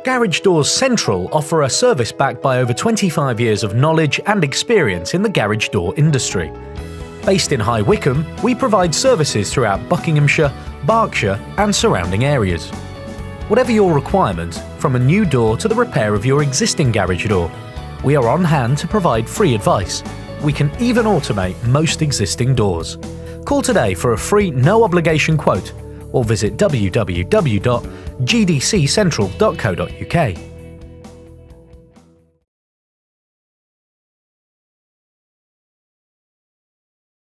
Garage Doors Central offer a service backed by over 25 years of knowledge and experience in the garage door industry. Based in High Wycombe, we provide services throughout Buckinghamshire, Berkshire and surrounding areas. Whatever your requirement, from a new door to the repair of your existing garage door, we are on hand to provide free advice. We can even automate most existing doors. Call today for a free no-obligation quote or visit www.gdccentral.co.uk.